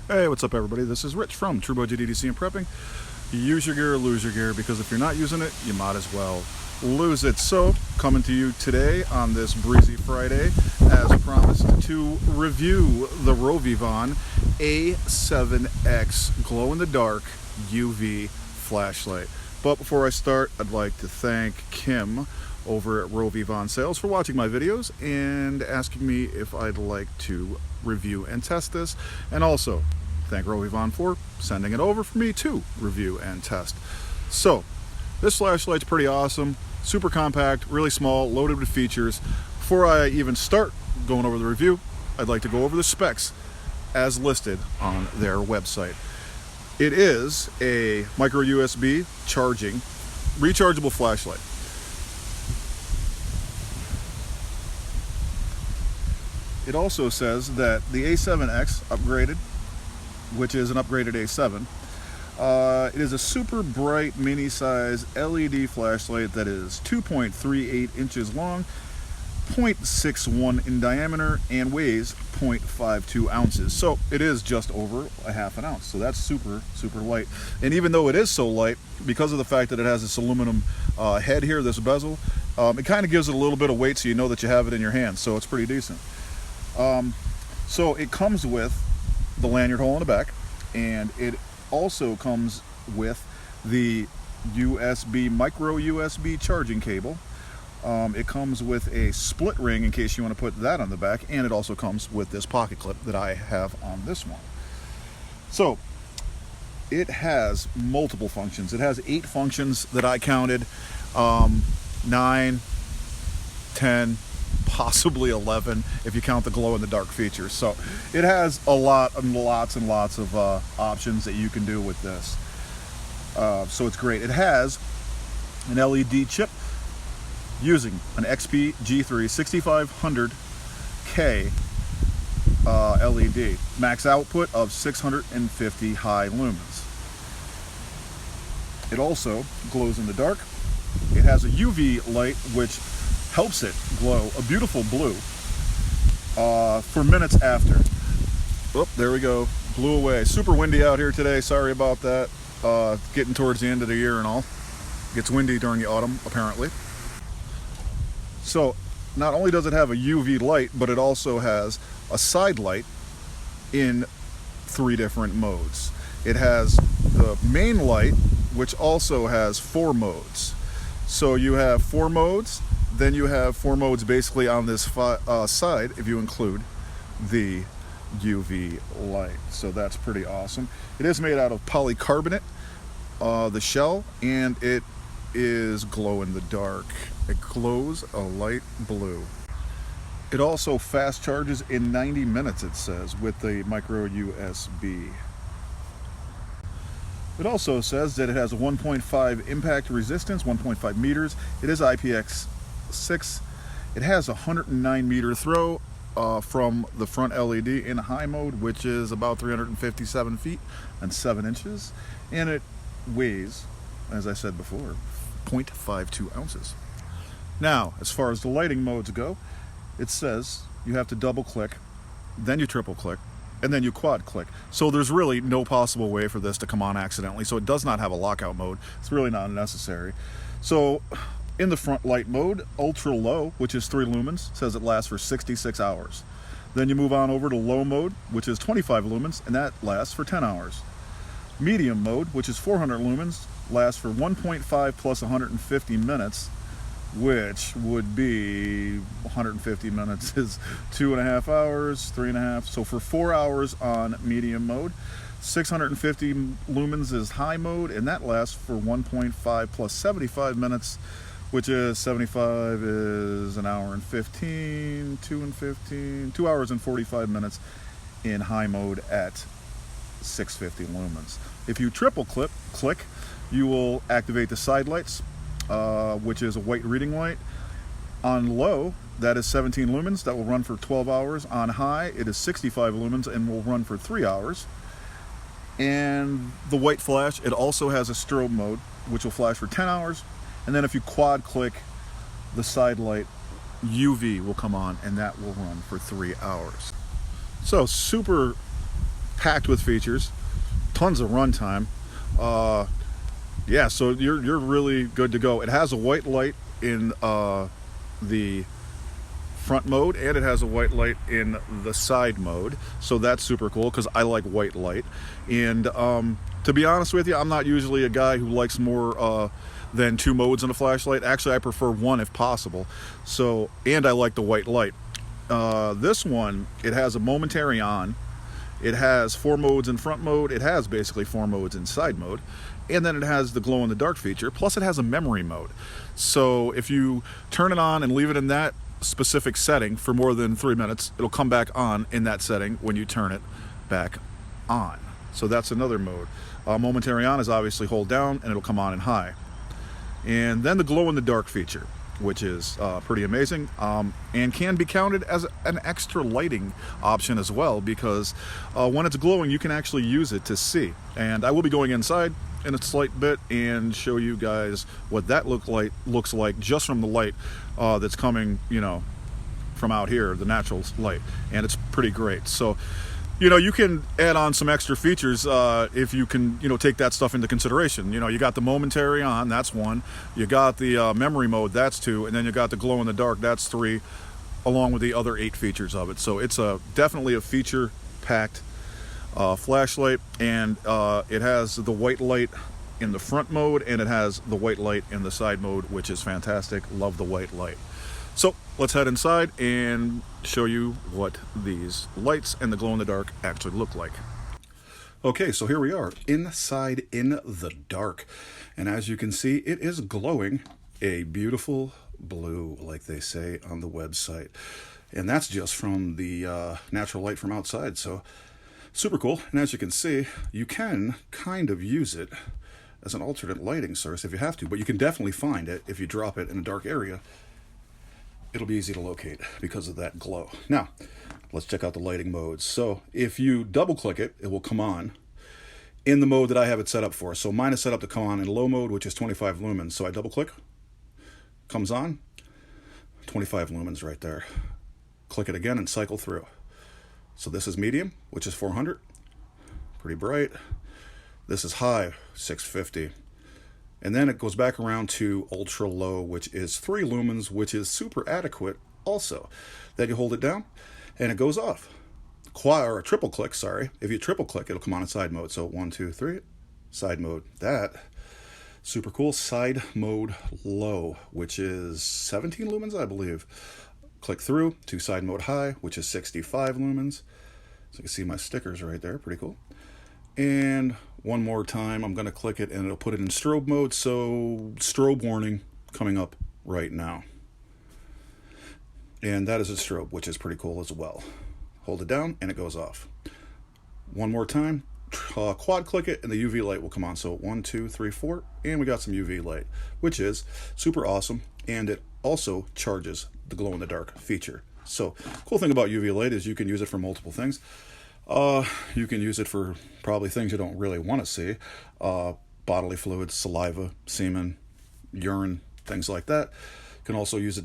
Hey, what's up everybody? This is Rich from Turbo GITD and Prepping. Use your gear, lose your gear, because if you're not using it, you might as well lose it. So, coming to you today on this breezy Friday, as promised, to review the Rovyvon A7-X glow-in-the-dark UV flashlight. But before I start, I'd like to thank Kim over at Rovyvon Sales for watching my videos and asking me if I'd like to review and test this, and also thank Rovyvon for sending it over for me to review and test. So this flashlight's pretty awesome, super compact, really small, loaded with features. Before I even start going over the review, I'd like to go over the specs as listed on their website. It is a micro USB charging rechargeable flashlight. It also says that the A7-X upgraded, which is an upgraded A7, it is a super bright mini size LED flashlight that is 2.38 inches long, 0.61 in diameter, and weighs 0.52 ounces. So it is just over a half an ounce. So that's super light. And even though it is so light, because of the fact that it has this aluminum head here, this bezel, it kind of gives it a little bit of weight, so you know that you have it in your hand. So it's pretty decent. So it comes with the lanyard hole in the back, and it also comes with the micro USB charging cable. It comes with a split ring in case you want to put that on the back, and it also comes with this pocket clip that I have on this one. So it has multiple functions. It has 8 functions that I counted, 9, 10, possibly 11 if you count the glow-in-the-dark features. So it has a lot and lots of options that you can do with this. So it's great. It has an LED chip using an XP G3 6500K LED, max output of 650 high lumens. It also glows in the dark. It has a UV light which helps it glow a beautiful blue for minutes after. Oh, there we go, blew away. Super windy out here today, sorry about that. Getting towards the end of the year and all. Gets windy during the autumn, apparently. So not only does it have a UV light, but it also has a side light in 3 different modes. It has the main light, which also has 4 modes. So you have 4 modes. Then you have 4 modes basically on this side if you include the UV light. So that's pretty awesome. It is made out of polycarbonate, the shell, and it is glow in the dark. It glows a light blue. It also fast charges in 90 minutes, it says, with the micro USB. It also says that it has a 1.5 impact resistance, 1.5 meters. It is IPX6. It has a 109 meter throw from the front LED in high mode, which is about 357 feet and 7 inches. And it weighs, as I said before, 0.52 ounces. Now, as far as the lighting modes go, it says you have to double click, then you triple click, and then you quad click. So there's really no possible way for this to come on accidentally. So it does not have a lockout mode. It's really not necessary. So in the front light mode, ultra low, which is 3 lumens, says it lasts for 66 hours. Then you move on over to low mode, which is 25 lumens, and that lasts for 10 hours. Medium mode, which is 400 lumens, lasts for 1.5 plus 150 minutes, which would be 150 minutes is 2.5 hours, 3.5. So for 4 hours on medium mode, 650 lumens is high mode, and that lasts for 1.5 plus 75 minutes, which is 75 is an hour and 15, 2 hours and 45 minutes in high mode at 650 lumens. If you triple click, you will activate the side lights, which is a white reading light. On low, that is 17 lumens, that will run for 12 hours. On high, it is 65 lumens and will run for 3 hours. And the white flash, it also has a strobe mode, which will flash for 10 hours. And then if you quad click the side light, UV will come on, and that will run for 3 hours. So super packed with features, tons of runtime. Yeah, so you're really good to go. It has a white light in the front mode, and it has a white light in the side mode, so that's super cool because I like white light. And to be honest with you, I'm not usually a guy who likes more than 2 modes in a flashlight. Actually, I prefer 1 if possible. So, and I like the white light. This one, it has a momentary on. It has 4 modes in front mode. It has basically 4 modes in side mode. And then it has the glow in the dark feature. Plus it has a memory mode. So if you turn it on and leave it in that specific setting for more than 3 minutes, it'll come back on in that setting when you turn it back on. So that's another mode. Momentary on is obviously hold down and it'll come on in high. And then the glow in the dark feature, which is pretty amazing, and can be counted as an extra lighting option as well, because when it's glowing you can actually use it to see. And I will be going inside in a slight bit and show you guys what that looks like just from the light that's coming, you know, from out here, the natural light, and it's pretty great. So, you know, you can add on some extra features if you can, you know, take that stuff into consideration. You know, you got the momentary on, that's 1. You got the memory mode, that's 2. And then you got the glow in the dark, that's 3, along with the other 8 features of it. So it's definitely a feature-packed flashlight, and it has the white light in the front mode, and it has the white light in the side mode, which is fantastic. Love the white light. So let's head inside and show you what these lights and the glow in the dark actually look like. Okay, so here we are inside in the dark, and as you can see, it is glowing a beautiful blue, like they say on the website, and that's just from the natural light from outside. So super cool. And as you can see, you can kind of use it as an alternate lighting source if you have to, but you can definitely find it if you drop it in a dark area. It'll be easy to locate because of that glow. Now, let's check out the lighting modes. So if you double click it, it will come on in the mode that I have it set up for. So mine is set up to come on in low mode, which is 25 lumens. So I double click, comes on, 25 lumens right there. Click it again and cycle through. So this is medium, which is 400, pretty bright. This is high, 650. And then it goes back around to ultra low, which is 3 lumens, which is super adequate also. Then you hold it down and it goes off. Or a triple click, sorry. If you triple click, it'll come on in side mode. So 1, 2, 3, side mode. That, super cool. Side mode low, which is 17 lumens, I believe. Click through to side mode high, which is 65 lumens. So you can see my stickers right there, pretty cool. And one more time, I'm going to click it and it'll put it in strobe mode. So strobe warning coming up right now. And that is a strobe, which is pretty cool as well. Hold it down and it goes off. One more time, quad click it and the UV light will come on. So 1, 2, 3, 4, and we got some UV light, which is super awesome. And it also charges the glow in the dark feature. So cool thing about UV light is you can use it for multiple things. You can use it for probably things you don't really want to see. Bodily fluids, saliva, semen, urine, things like that. You can also use it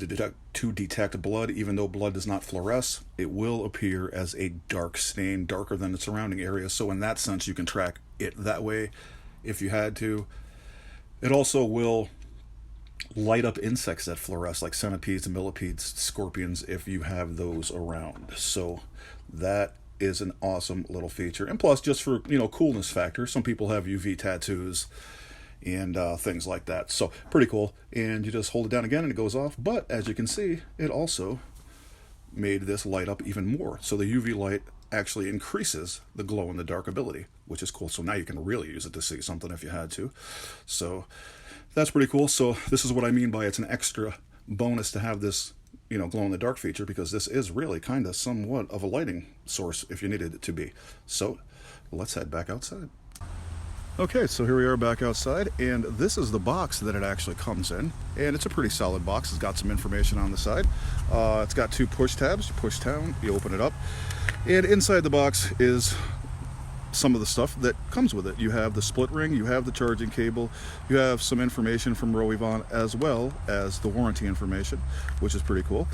to detect blood. Even though blood does not fluoresce, it will appear as a dark stain, darker than the surrounding area. So in that sense, you can track it that way if you had to. It also will light up insects that fluoresce, like centipedes, millipedes, scorpions, if you have those around. So that is an awesome little feature. And plus, just for, you know, coolness factor, some people have UV tattoos and things like that. So pretty cool. And you just hold it down again and it goes off. But as you can see, it also made this light up even more. So the UV light actually increases the glow in the dark ability, which is cool. So now you can really use it to see something if you had to. So that's pretty cool. So this is what I mean by it's an extra bonus to have this, you know, glow in the dark feature, because this is really kind of somewhat of a lighting source if you needed it to be. So let's head back outside. Okay, so here we are back outside, and this is the box that it actually comes in, and it's a pretty solid box. It's got some information on the side. It's got 2 push tabs. You push down, you open it up, and inside the box is some of the stuff that comes with it. You have the split ring, you have the charging cable, you have some information from Rovyvon, as well as the warranty information, which is pretty cool.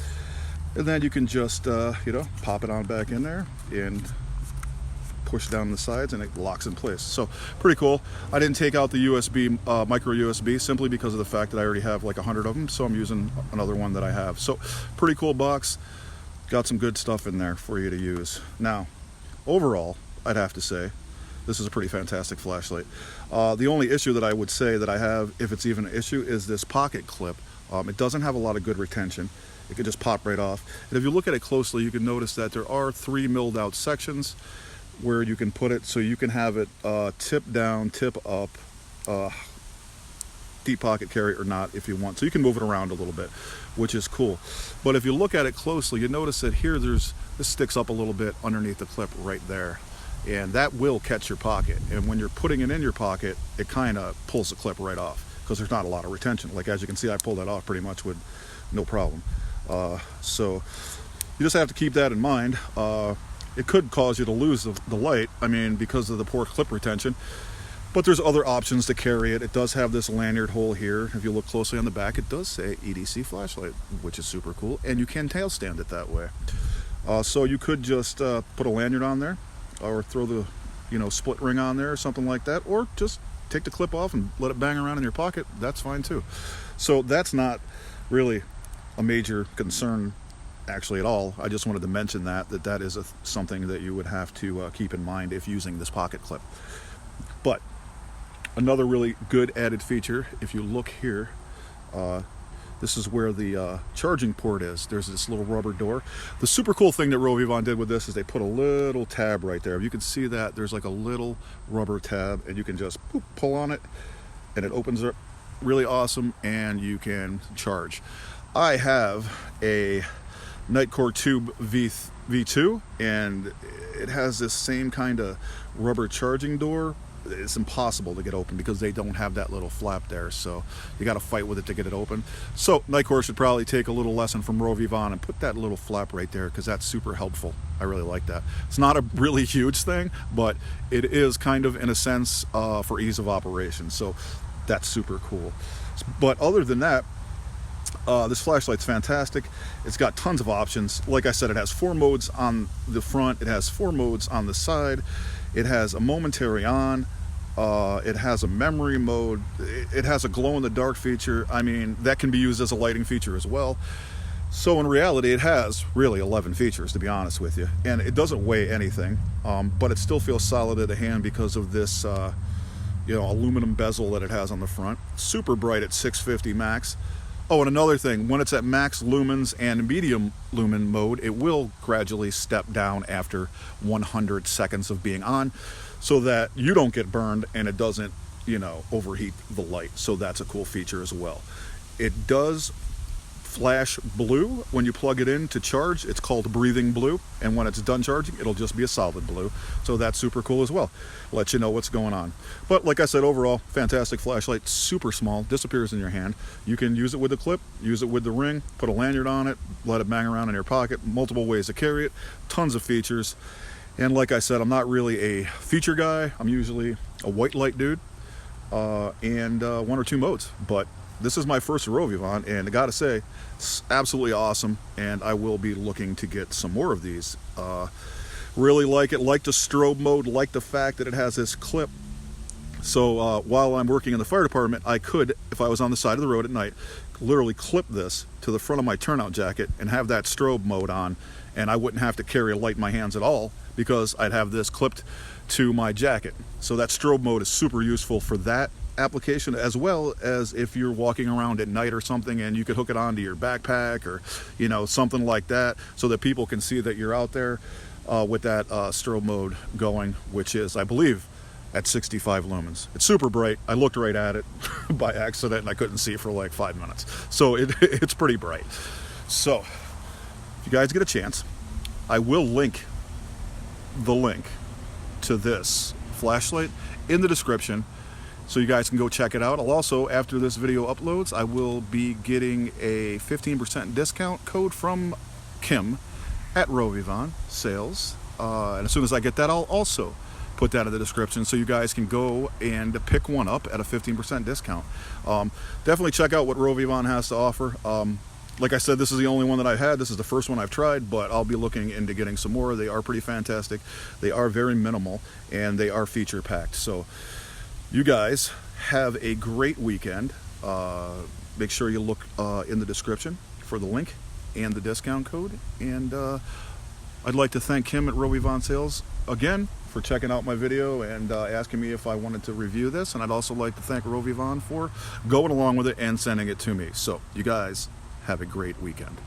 And then you can just you know, pop it on back in there and push down the sides and it locks in place. So pretty cool. I didn't take out the USB, micro USB, simply because of the fact that I already have like 100 of them, so I'm using another one that I have. So pretty cool box. Got some good stuff in there for you to use. Now, overall, I'd have to say, this is a pretty fantastic flashlight. The only issue that I would say that I have, if it's even an issue, is this pocket clip. It doesn't have a lot of good retention. It could just pop right off. And if you look at it closely, you can notice that there are 3 milled out sections where you can put it, so you can have it tip down, tip up, deep pocket carry or not if you want. So you can move it around a little bit, which is cool. But if you look at it closely, you notice that here this sticks up a little bit underneath the clip right there. And that will catch your pocket. And when you're putting it in your pocket, it kind of pulls the clip right off because there's not a lot of retention. Like, as you can see, I pulled that off pretty much with no problem. So you just have to keep that in mind. It could cause you to lose the light, I mean, because of the poor clip retention. But there's other options to carry it. It does have this lanyard hole here. If you look closely on the back, it does say EDC flashlight, which is super cool. And you can tail stand it that way. So you could just put a lanyard on there, or throw the split ring on there or something like that, or just take the clip off and let it bang around in your pocket. That's fine too. So that's not really a major concern actually at all. I just wanted to mention that is something that you would have to keep in mind if using this pocket clip. But another really good added feature, if you look here, this is where the charging port is. There's this little rubber door. The super cool thing that Rovyvon did with this is they put a little tab right there. If you can see that, there's like a little rubber tab, and you can just pull on it, and it opens up really awesome, and you can charge. I have a Nitecore Tube V2, and it has this same kind of rubber charging door. It's impossible to get open because they don't have that little flap there, so you got to fight with it to get it open. So Nitecore should probably take a little lesson from Rovyvon and put that little flap right there, because that's super helpful. I really like that. It's not a really huge thing, but it is kind of, in a sense, for ease of operation, so that's super cool. But other than that, this flashlight's fantastic. It's got tons of options. Like I said, it has 4 modes on the front, it has 4 modes on the side, it has a momentary on, it has a memory mode, it has a glow-in-the-dark feature. I mean, that can be used as a lighting feature as well. So in reality, it has really 11 features, to be honest with you, and it doesn't weigh anything, but it still feels solid at the hand because of this aluminum bezel that it has on the front. Super bright at 650 max. Oh, and another thing, when it's at max lumens and medium lumen mode, it will gradually step down after 100 seconds of being on, so that you don't get burned and it doesn't, overheat the light. So that's a cool feature as well. It does flash blue when you plug it in to charge. It's called breathing blue, and when it's done charging, it'll just be a solid blue. So that's super cool as well. Let you know what's going on. But like I said, overall, fantastic flashlight. Super small, disappears in your hand. You can use it with the clip, use it with the ring, put a lanyard on it, let it bang around in your pocket. Multiple ways to carry it, tons of features. And like I said, I'm not really a feature guy. I'm usually a white light dude, and 1 or 2 modes. But this is my first Rovyvon, and I gotta say, it's absolutely awesome, and I will be looking to get some more of these. Really like it, like the strobe mode, like the fact that it has this clip. So while I'm working in the fire department, I could, if I was on the side of the road at night, literally clip this to the front of my turnout jacket and have that strobe mode on, and I wouldn't have to carry a light in my hands at all because I'd have this clipped to my jacket. So that strobe mode is super useful for that application, as well as if you're walking around at night or something, and you could hook it onto your backpack or something like that, so that people can see that you're out there with that strobe mode going, which is, I believe, at 65 lumens. It's super bright. I looked right at it by accident and I couldn't see for like 5 minutes, so it's pretty bright. So if you guys get a chance, I will link the link to this flashlight in the description, so you guys can go check it out. I'll also, after this video uploads, I will be getting a 15% discount code from Kim at Rovyvon Sales. And as soon as I get that, I'll also put that in the description so you guys can go and pick one up at a 15% discount. Definitely check out what Rovyvon has to offer. Like I said, this is the only one that I've had. This is the first one I've tried, but I'll be looking into getting some more. They are pretty fantastic. They are very minimal, and they are feature packed. So you guys have a great weekend. Make sure you look in the description for the link and the discount code. And I'd like to thank Kim at Rovyvon Sales again for checking out my video and asking me if I wanted to review this. And I'd also like to thank Rovyvon for going along with it and sending it to me. So you guys have a great weekend.